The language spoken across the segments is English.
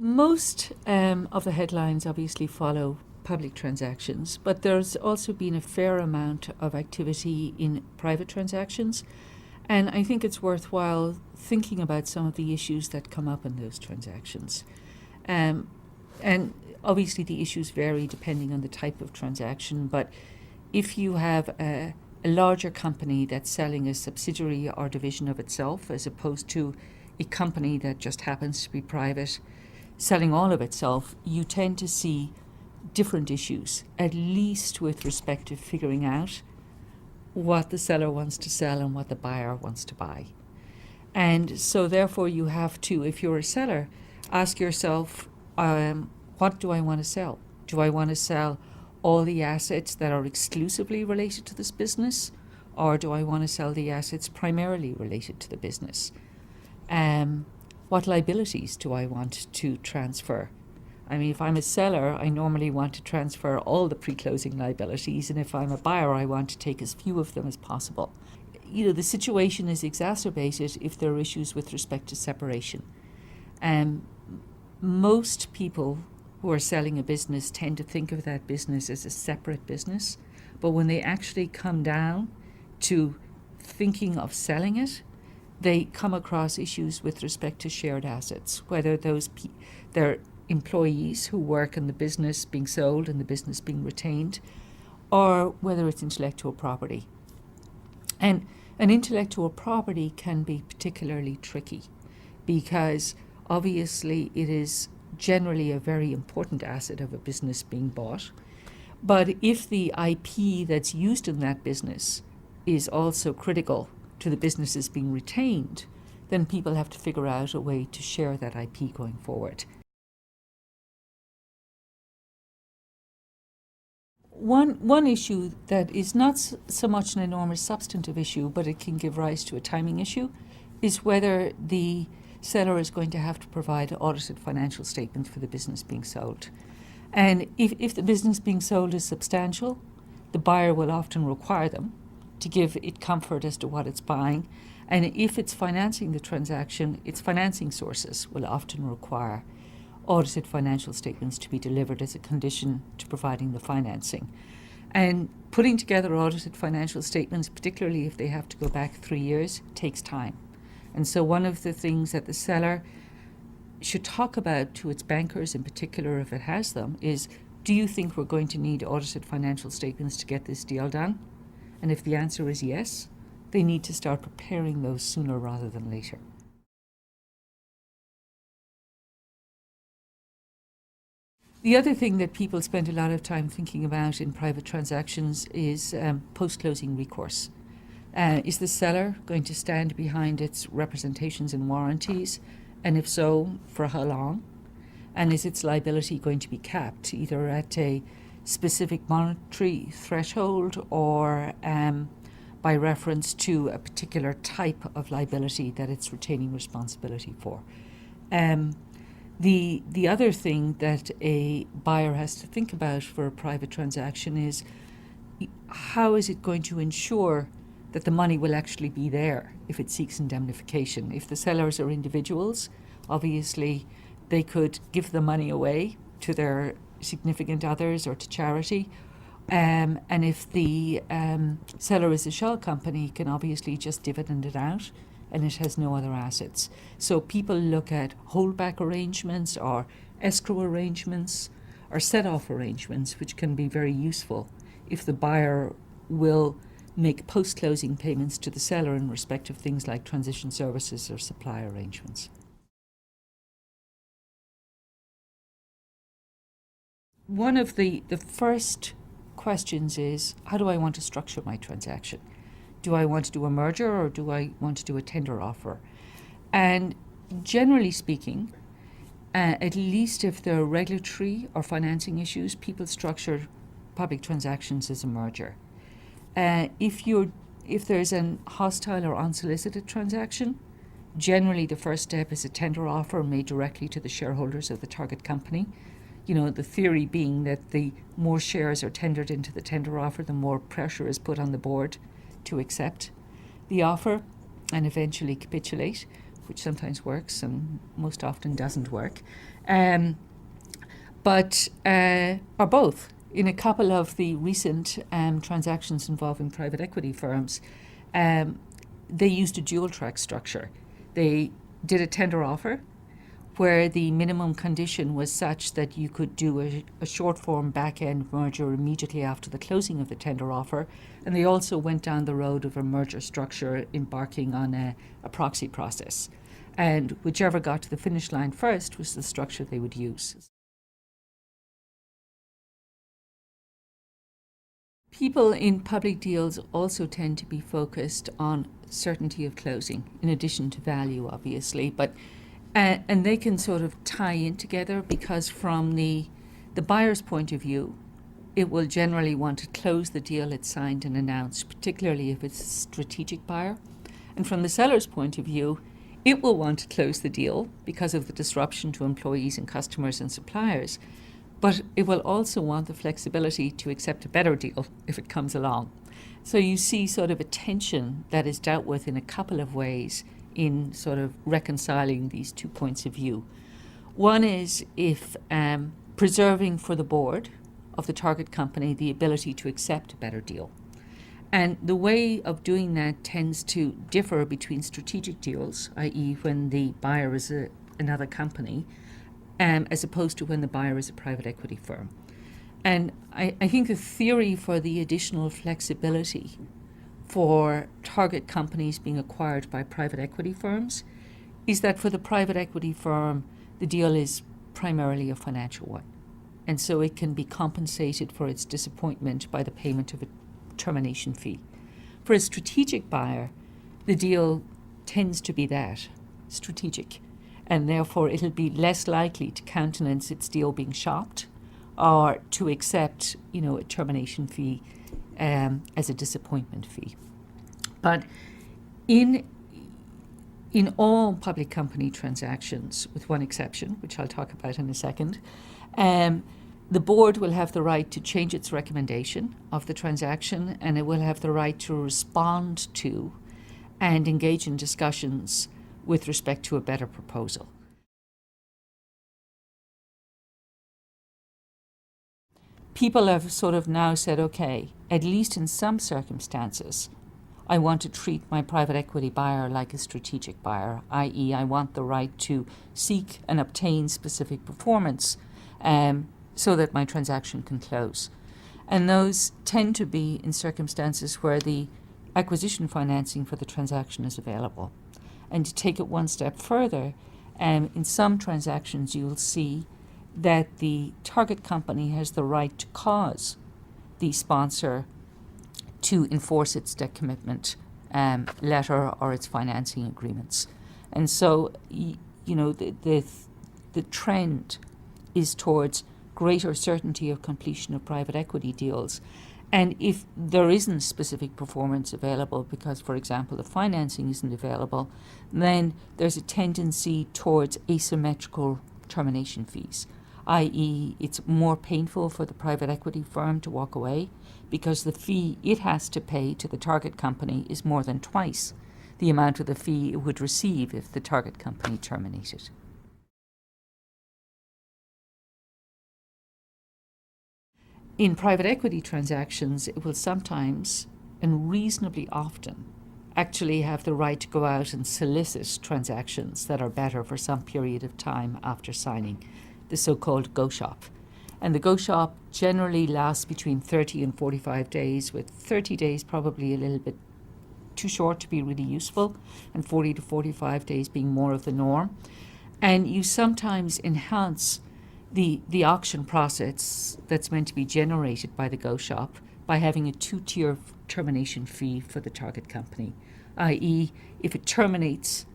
Most of the headlines obviously follow public transactions, but there's also been a fair amount of activity in private transactions. And I think it's worthwhile thinking about some of the issues that come up in those transactions. And obviously, the issues vary depending on the type of transaction. But if you have a larger company that's selling a subsidiary or division of itself, as opposed to a company that just happens to be private, selling all of itself, you tend to see different issues, at least with respect to figuring out what the seller wants to sell and what the buyer wants to buy. And so therefore you have to, if you're a seller, ask yourself, what do I want to sell? Do I want to sell all the assets that are exclusively related to this business, or do I want to sell the assets primarily related to the business? What liabilities do I want to transfer? I mean, if I'm a seller, I normally want to transfer all the pre-closing liabilities, and if I'm a buyer, I want to take as few of them as possible. The situation is exacerbated if there are issues with respect to separation. Most people who are selling a business tend to think of that business as a separate business, but when they actually come down to thinking of selling it, they come across issues with respect to shared assets, whether they're employees who work in the business being sold and the business being retained, or whether it's intellectual property. And an intellectual property can be particularly tricky because obviously it is generally a very important asset of a business being bought. But if the IP that's used in that business is also critical to the businesses being retained, then people have to figure out a way to share that IP going forward. One issue that is not so much an enormous substantive issue, but it can give rise to a timing issue, is whether the seller is going to have to provide audited financial statements for the business being sold. And if the business being sold is substantial, the buyer will often require them to give it comfort as to what it's buying. And if it's financing the transaction, its financing sources will often require audited financial statements to be delivered as a condition to providing the financing. And putting together audited financial statements, particularly if they have to go back 3 years, takes time. And so one of the things that the seller should talk about to its bankers, in particular if it has them, is, do you think we're going to need audited financial statements to get this deal done? And if the answer is yes, they need to start preparing those sooner rather than later. The other thing that people spend a lot of time thinking about in private transactions is post-closing recourse. Is the seller going to stand behind its representations and warranties? And if so, for how long? And is its liability going to be capped, either at a specific monetary threshold or by reference to a particular type of liability that it's retaining responsibility for? The other thing that a buyer has to think about for a private transaction is, how is it going to ensure that the money will actually be there if it seeks indemnification? If the sellers are individuals, obviously they could give the money away to their significant others or to charity. And if the seller is a shell company, it can obviously just dividend it out and it has no other assets. So people look at holdback arrangements or escrow arrangements or set-off arrangements, which can be very useful if the buyer will make post-closing payments to the seller in respect of things like transition services or supply arrangements. One of the first questions is, how do I want to structure my transaction? Do I want to do a merger or do I want to do a tender offer? And generally speaking, at least if there are regulatory or financing issues, people structure public transactions as a merger. If there's an hostile or unsolicited transaction, generally the first step is a tender offer made directly to the shareholders of the target company. The theory being that the more shares are tendered into the tender offer, the more pressure is put on the board to accept the offer and eventually capitulate, which sometimes works and most often doesn't work, or both. In a couple of the recent transactions involving private equity firms, they used a dual track structure. They did a tender offer where the minimum condition was such that you could do a short form back end merger immediately after the closing of the tender offer. And they also went down the road of a merger structure embarking on a proxy process. And whichever got to the finish line first was the structure they would use. People in public deals also tend to be focused on certainty of closing, in addition to value, obviously, but and they can sort of tie in together, because from the buyer's point of view, it will generally want to close the deal it's signed and announced, particularly if it's a strategic buyer. And from the seller's point of view, it will want to close the deal because of the disruption to employees and customers and suppliers. But it will also want the flexibility to accept a better deal if it comes along. So you see sort of a tension that is dealt with in a couple of ways in sort of reconciling these 2 points of view. One is if preserving for the board of the target company the ability to accept a better deal. And the way of doing that tends to differ between strategic deals, i.e. when the buyer is another company, as opposed to when the buyer is a private equity firm. And I think the theory for the additional flexibility for target companies being acquired by private equity firms is that for the private equity firm, the deal is primarily a financial one. And so it can be compensated for its disappointment by the payment of a termination fee. For a strategic buyer, the deal tends to be that, strategic, and therefore it'll be less likely to countenance its deal being shopped or to accept, a termination fee as a disappointment fee. But in all public company transactions, with one exception, which I'll talk about in a second, the board will have the right to change its recommendation of the transaction, and it will have the right to respond to and engage in discussions with respect to a better proposal. People have sort of now said, okay, at least in some circumstances, I want to treat my private equity buyer like a strategic buyer, i.e. I want the right to seek and obtain specific performance so that my transaction can close. And those tend to be in circumstances where the acquisition financing for the transaction is available. And to take it one step further, in some transactions you'll see that the target company has the right to cause the sponsor to enforce its debt commitment letter or its financing agreements. And so, the trend is towards greater certainty of completion of private equity deals. And if there isn't specific performance available because, for example, the financing isn't available, then there's a tendency towards asymmetrical termination fees, i.e. it's more painful for the private equity firm to walk away because the fee it has to pay to the target company is more than twice the amount of the fee it would receive if the target company terminated. In private equity transactions, it will sometimes, and reasonably often, actually have the right to go out and solicit transactions that are better for some period of time after signing, the so-called go shop. And the go shop generally lasts between 30 and 45 days, with 30 days probably a little bit too short to be really useful, and 40 to 45 days being more of the norm. And you sometimes enhance the auction process that's meant to be generated by the go shop by having a two-tier termination fee for the target company, i.e. if it terminates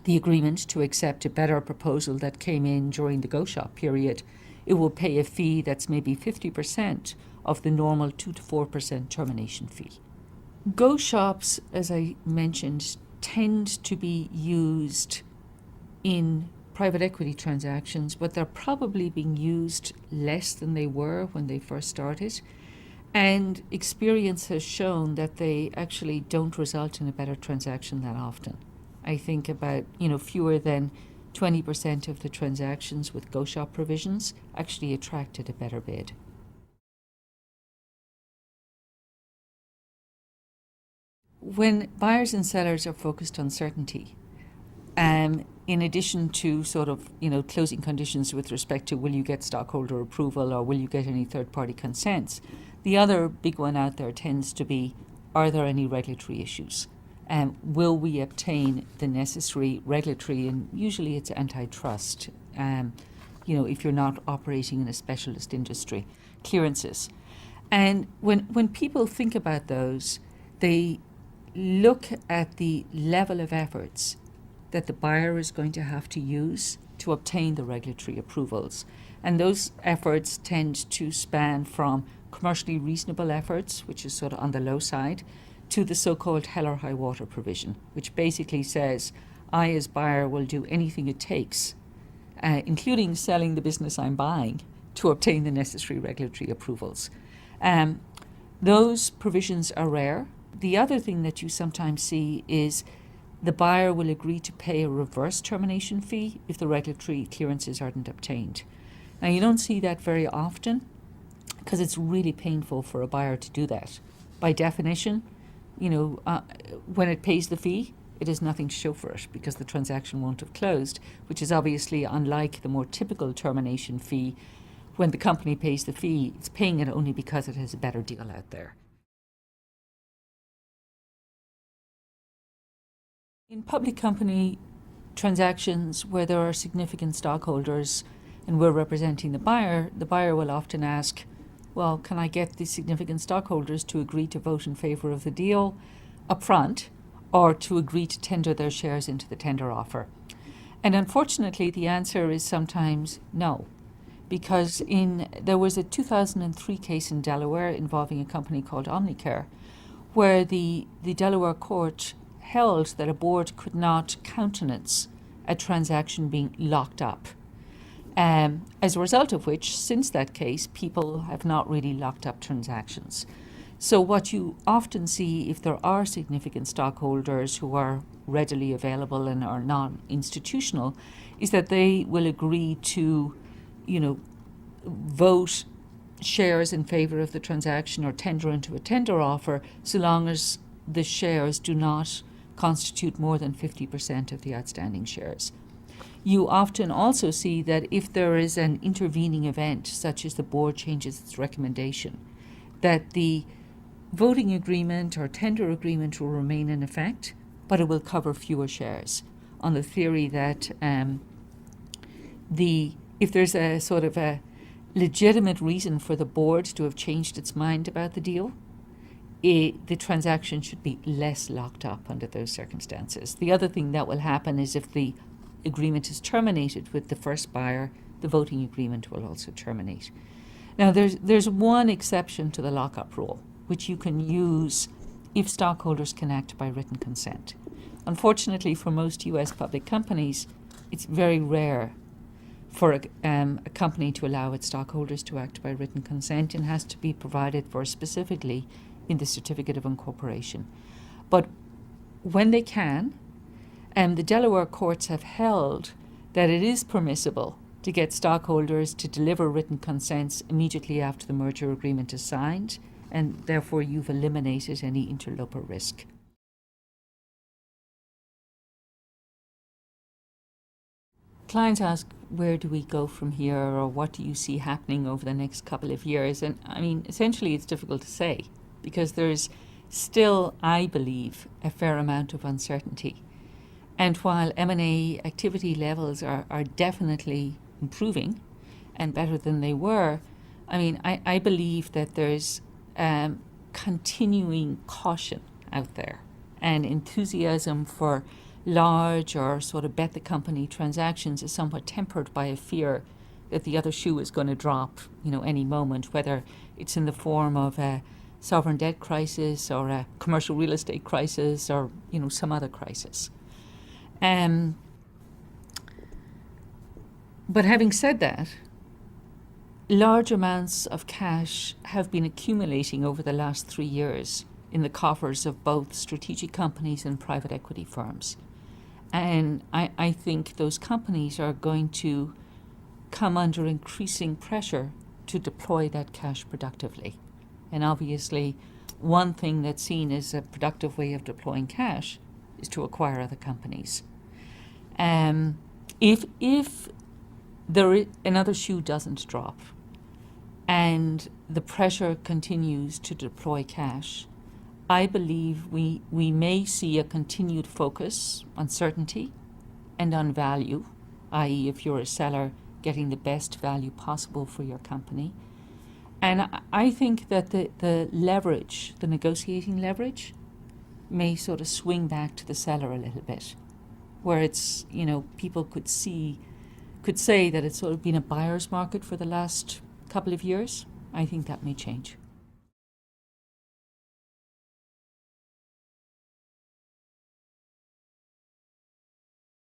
the agreement to accept a better proposal that came in during the go shop period, it will pay a fee that's maybe 50% of the normal 2 to 4% termination fee. Go shops, as I mentioned, tend to be used in private equity transactions, but they're probably being used less than they were when they first started. And experience has shown that they actually don't result in a better transaction that often. I think about, fewer than 20% of the transactions with go shop provisions actually attracted a better bid. When buyers and sellers are focused on certainty, in addition to sort of, closing conditions with respect to will you get stockholder approval or will you get any third-party consents, the other big one out there tends to be, are there any regulatory issues? Will we obtain the necessary regulatory, and usually it's antitrust, if you're not operating in a specialist industry, clearances. And when people think about those, they look at the level of efforts that the buyer is going to have to use to obtain the regulatory approvals. And those efforts tend to span from commercially reasonable efforts, which is sort of on the low side, to the so-called hell or high water provision, which basically says, I as buyer will do anything it takes, including selling the business I'm buying, to obtain the necessary regulatory approvals. Those provisions are rare. The other thing that you sometimes see is the buyer will agree to pay a reverse termination fee if the regulatory clearances aren't obtained. Now, you don't see that very often because it's really painful for a buyer to do that. By definition, when it pays the fee, it has nothing to show for it because the transaction won't have closed, which is obviously unlike the more typical termination fee. When the company pays the fee, it's paying it only because it has a better deal out there. In public company transactions where there are significant stockholders and we're representing the buyer will often ask, well, can I get the significant stockholders to agree to vote in favour of the deal upfront or to agree to tender their shares into the tender offer? And unfortunately, the answer is sometimes no, because there was a 2003 case in Delaware involving a company called Omnicare, where the Delaware court held that a board could not countenance a transaction being locked up. As a result of which, since that case, people have not really locked up transactions. So what you often see if there are significant stockholders who are readily available and are non-institutional is that they will agree to, vote shares in favour of the transaction or tender into a tender offer so long as the shares do not constitute more than 50% of the outstanding shares. You often also see that if there is an intervening event, such as the board changes its recommendation, that the voting agreement or tender agreement will remain in effect, but it will cover fewer shares, on the theory that if there's a sort of a legitimate reason for the board to have changed its mind about the deal, the transaction should be less locked up under those circumstances. The other thing that will happen is if the agreement is terminated with the first buyer, the voting agreement will also terminate. Now, there's one exception to the lockup rule, which you can use if stockholders can act by written consent. Unfortunately, for most U.S. public companies, it's very rare for a company to allow its stockholders to act by written consent and has to be provided for specifically in the certificate of incorporation. But when they can, the Delaware courts have held that it is permissible to get stockholders to deliver written consents immediately after the merger agreement is signed, and therefore you've eliminated any interloper risk. Clients ask, where do we go from here, or what do you see happening over the next couple of years? And I mean, essentially it's difficult to say, because there's still, I believe, a fair amount of uncertainty. And while M&A activity levels are definitely improving and better than they were, I mean, I believe that there's continuing caution out there and enthusiasm for large or sort of bet the company transactions is somewhat tempered by a fear that the other shoe is going to drop, any moment, whether it's in the form of a sovereign debt crisis or a commercial real estate crisis or, some other crisis. But having said that, large amounts of cash have been accumulating over the last 3 years in the coffers of both strategic companies and private equity firms. And I think those companies are going to come under increasing pressure to deploy that cash productively. And obviously, one thing that's seen as a productive way of deploying cash is to acquire other companies. If another shoe doesn't drop and the pressure continues to deploy cash, I believe we may see a continued focus on certainty and on value, i.e. if you're a seller, getting the best value possible for your company. And I think that the leverage, the negotiating leverage, may sort of swing back to the seller a little bit, where it's, people could say that it's sort of been a buyer's market for the last couple of years. I think that may change.